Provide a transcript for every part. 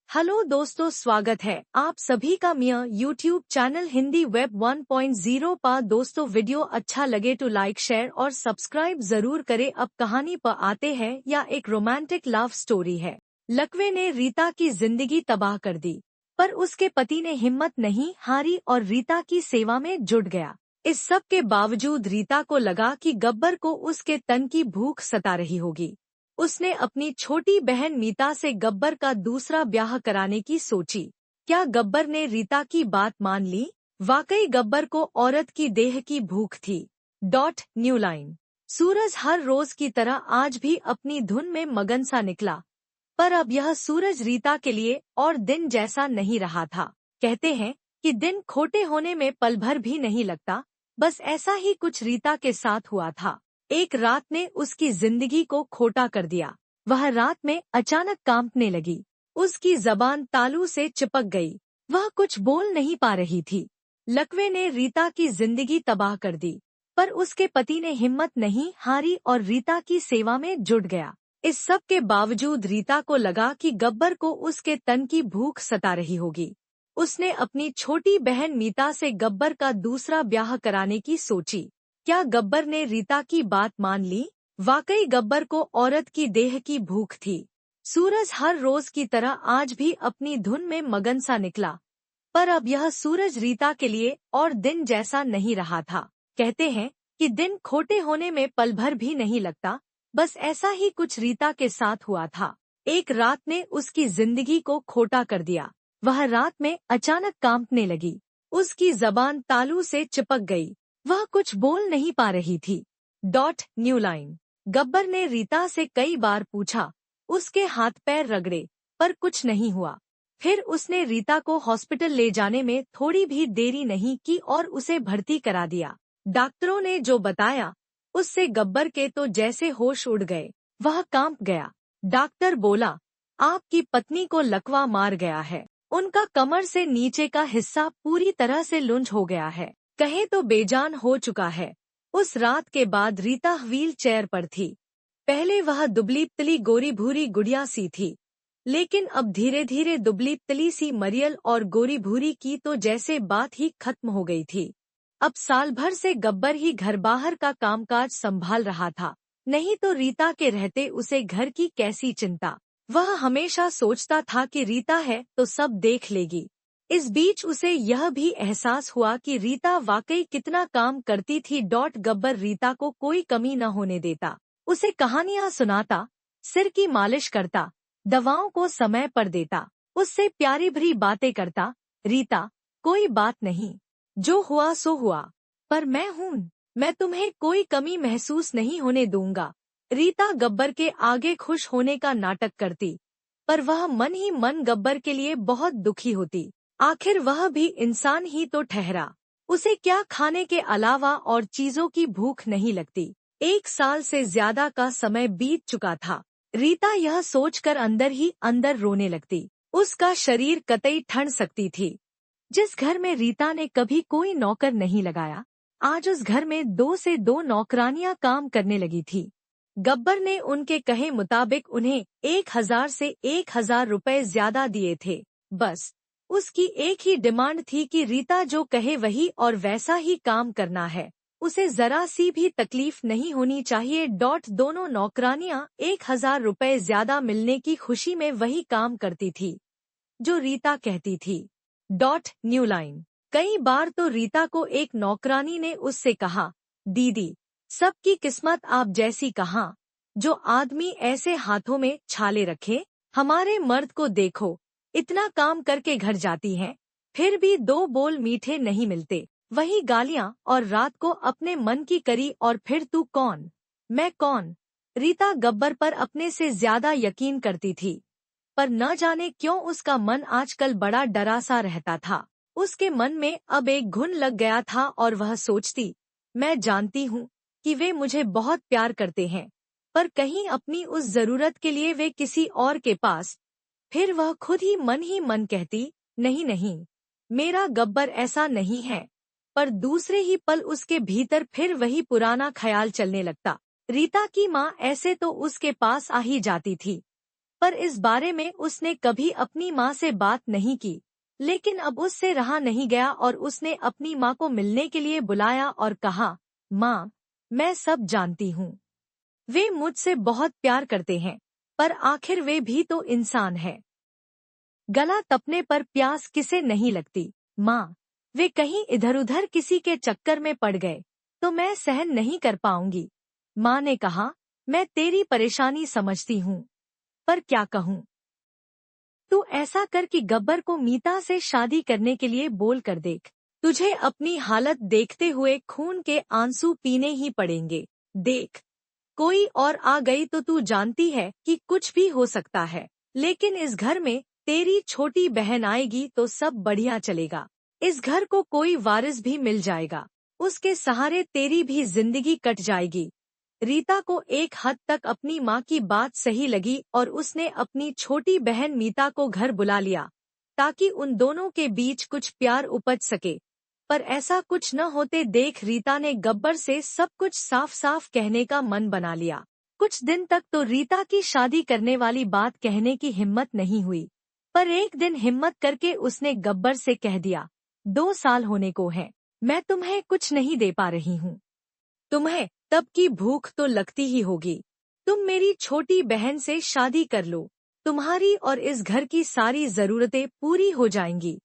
Hello दोस्तों, स्वागत है आप सभी का मेरा यूट्यूब चैनल हिंदी वेब 1.0 पर। दोस्तों, वीडियो अच्छा लगे तो लाइक शेयर और सब्सक्राइब जरूर करें। अब कहानी पर आते हैं। या एक रोमांटिक लव स्टोरी है। लकवे ने रीता की जिंदगी तबाह कर दी, पर उसके पति ने हिम्मत नहीं हारी और रीता की सेवा में जुट गया। इस सब के बावजूद रीता को लगा कि गब्बर को उसके तन की भूख सता रही होगी। उसने अपनी छोटी बहन मीता से गब्बर का दूसरा ब्याह कराने की सोची। क्या गब्बर ने रीता की बात मान ली? वाकई गब्बर को औरत की देह की भूख थी। New line. सूरज हर रोज की तरह आज भी अपनी धुन में मगन सा निकला, पर अब यह सूरज रीता के लिए और दिन जैसा नहीं रहा था। कहते हैं कि दिन खोटे होने में पल भर भी नहीं लगता। बस ऐसा ही कुछ रीता के साथ हुआ था। एक रात ने उसकी जिंदगी को खोटा कर दिया। वह रात में अचानक कांपने लगी। उसकी जबान तालू से चिपक गई। वह कुछ बोल नहीं पा रही थी। लकवे ने रीता की जिंदगी तबाह कर दी, पर उसके पति ने हिम्मत नहीं हारी और रीता की सेवा में जुट गया। इस सब के बावजूद रीता को लगा कि गब्बर को उसके तन की भूख सता रही होगी। उसने अपनी छोटी बहन मीता से गब्बर का दूसरा ब्याह कराने की सोची। क्या गब्बर ने रीता की बात मान ली? वाकई गब्बर को औरत की देह की भूख थी। सूरज हर रोज की तरह आज भी अपनी धुन में मगन सा निकला, पर अब यह सूरज रीता के लिए और दिन जैसा नहीं रहा था। कहते हैं कि दिन खोटे होने में पल भर भी नहीं लगता। बस ऐसा ही कुछ रीता के साथ हुआ था। एक रात ने उसकी जिंदगी को खोटा कर दिया। वह रात में अचानक कांपने लगी। उसकी जबान तालू से चिपक गई। वह कुछ बोल नहीं पा रही थी। New line. गब्बर ने रीता से कई बार पूछा, उसके हाथ पैर रगड़े, पर कुछ नहीं हुआ। फिर उसने रीता को हॉस्पिटल ले जाने में थोड़ी भी देरी नहीं की और उसे भर्ती करा दिया। डॉक्टरों ने जो बताया उससे गब्बर के तो जैसे होश उड़ गए। वह कांप गया। डॉक्टर बोला, आपकी पत्नी को लकवा मार गया है। उनका कमर से नीचे का हिस्सा पूरी तरह से लुंज हो गया है, कहे तो बेजान हो चुका है। उस रात के बाद रीता व्हील चेयर पर थी। पहले वह दुबली पतली गोरी भूरी गुड़िया सी थी, लेकिन अब धीरे धीरे दुबली पतली सी मरियल और गोरी भूरी की तो जैसे बात ही खत्म हो गई थी। अब साल भर से गब्बर ही घर बाहर का कामकाज संभाल रहा था। नहीं तो रीता के रहते उसे घर की कैसी चिंता। वह हमेशा सोचता था कि रीता है तो सब देख लेगी। इस बीच उसे यह भी एहसास हुआ कि रीता वाकई कितना काम करती थी। गब्बर रीता को कोई कमी न होने देता। उसे कहानियां सुनाता, सिर की मालिश करता, दवाओं को समय पर देता, उससे प्यारी भरी बातें करता। रीता, कोई बात नहीं, जो हुआ सो हुआ, पर मैं हूँ, मैं तुम्हें कोई कमी महसूस नहीं होने दूंगा। रीता गब्बर के आगे खुश होने का नाटक करती, पर वह मन ही मन गब्बर के लिए बहुत दुखी होती। आखिर वह भी इंसान ही तो ठहरा। उसे क्या खाने के अलावा और चीजों की भूख नहीं लगती। 1 साल से ज्यादा का समय बीत चुका था। रीता यह सोचकर अंदर ही अंदर रोने लगती। उसका शरीर कतई ठंड सकती थी। जिस घर में रीता ने कभी कोई नौकर नहीं लगाया, आज उस घर में 2 से 2 नौकरानियां काम करने लगी थी। गब्बर ने उनके कहे मुताबिक उन्हें 1000 से 1000 रुपए ज्यादा दिए थे। बस उसकी एक ही डिमांड थी कि रीता जो कहे वही और वैसा ही काम करना है। उसे जरा सी भी तकलीफ नहीं होनी चाहिए। दोनों नौकरानियां 1000 रुपए ज्यादा मिलने की खुशी में वही काम करती थी जो रीता कहती थी। New line. कई बार तो रीता को एक नौकरानी ने उससे कहा, दीदी, सबकी किस्मत आप जैसी कहाँ, जो आदमी ऐसे हाथों में छाले रखे। हमारे मर्द को देखो, इतना काम करके घर जाती हैं, फिर भी 2 बोल मीठे नहीं मिलते। वही गालियां और रात को अपने मन की करी। और फिर तू कौन, मैं कौन। रीता गब्बर पर अपने से ज्यादा यकीन करती थी, पर न जाने क्यों उसका मन आजकल बड़ा डरा सा रहता था। उसके मन में अब एक घुन लग गया था और वह सोचती, मैं जानती हूँ कि वे मुझे बहुत प्यार करते हैं, पर कहीं अपनी उस जरूरत के लिए वे किसी और के पास। फिर वह खुद ही मन कहती, नहीं नहीं, मेरा गब्बर ऐसा नहीं है। पर दूसरे ही पल उसके भीतर फिर वही पुराना ख्याल चलने लगता। रीता की माँ ऐसे तो उसके पास आ ही जाती थी, पर इस बारे में उसने कभी अपनी माँ से बात नहीं की। लेकिन अब उससे रहा नहीं गया और उसने अपनी माँ को मिलने के लिए बुलाया और कहा, माँ, मैं सब जानती हूँ। वे मुझसे बहुत प्यार करते हैं, पर आखिर वे भी तो इंसान है। गला तपने पर प्यास किसे नहीं लगती। माँ, वे कहीं इधर उधर किसी के चक्कर में पड़ गए तो मैं सहन नहीं कर पाऊंगी। माँ ने कहा, मैं तेरी परेशानी समझती हूँ, पर क्या कहूँ। तू ऐसा कर कि गब्बर को मीता से शादी करने के लिए बोल कर देख। तुझे अपनी हालत देखते हुए खून के आंसू पीने ही पड़ेंगे। देख, कोई और आ गई तो तू जानती है कि कुछ भी हो सकता है, लेकिन इस घर में तेरी छोटी बहन आएगी तो सब बढ़िया चलेगा। इस घर को कोई वारिस भी मिल जाएगा, उसके सहारे तेरी भी जिंदगी कट जाएगी। रीता को एक हद तक अपनी माँ की बात सही लगी और उसने अपनी छोटी बहन मीता को घर बुला लिया ताकि उन दोनों के बीच कुछ प्यार उपज सके। पर ऐसा कुछ न होते देख रीता ने गब्बर से सब कुछ साफ साफ कहने का मन बना लिया। कुछ दिन तक तो रीता की शादी करने वाली बात कहने की हिम्मत नहीं हुई, पर एक दिन हिम्मत करके उसने गब्बर से कह दिया, 2 साल होने को है, मैं तुम्हें कुछ नहीं दे पा रही हूँ। तुम्हें तब की भूख तो लगती ही होगी। तुम मेरी छोटी बहन से शादी कर लो, तुम्हारी और इस घर की सारी जरूरतें पूरी हो जाएंगी।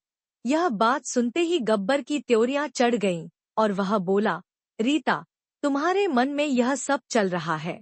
यह बात सुनते ही गब्बर की त्योरियां चढ़ गईं और वह बोला, रीता, तुम्हारे मन में यह सब चल रहा है,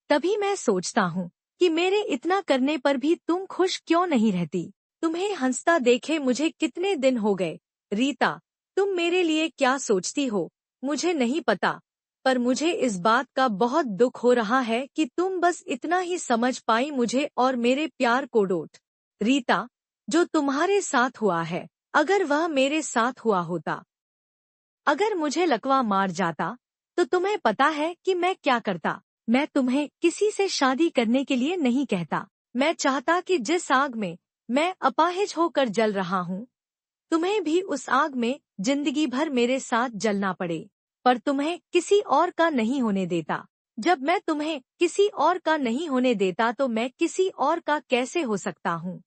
तभी मैं सोचता हूँ कि मेरे इतना करने पर भी तुम खुश क्यों नहीं रहती। तुम्हें हंसता देखे मुझे कितने दिन हो गए। रीता, तुम मेरे लिए क्या सोचती हो मुझे नहीं पता, पर मुझे इस बात का बहुत दुख हो रहा है कि तुम बस इतना ही समझ पाई मुझे और मेरे प्यार को। डोट रीता, जो तुम्हारे साथ हुआ है, अगर वह मेरे साथ हुआ होता, अगर मुझे लकवा मार जाता, तो तुम्हें पता है कि मैं क्या करता। मैं तुम्हें किसी से शादी करने के लिए नहीं कहता। मैं चाहता कि जिस आग में मैं अपाहिज होकर जल रहा हूँ, तुम्हें भी उस आग में जिंदगी भर मेरे साथ जलना पड़े। पर तुम्हें किसी और का नहीं होने देता। जब मैं तुम्हें किसी और का नहीं होने देता तो मैं किसी और का कैसे हो सकता हूँ।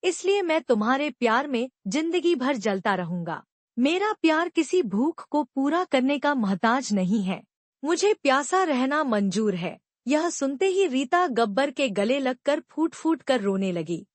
इसलिए मैं तुम्हारे प्यार में जिंदगी भर जलता रहूंगा। मेरा प्यार किसी भूख को पूरा करने का मोहताज नहीं है। मुझे प्यासा रहना मंजूर है। यह सुनते ही रीता गब्बर के गले लगकर फूट फूट कर रोने लगी।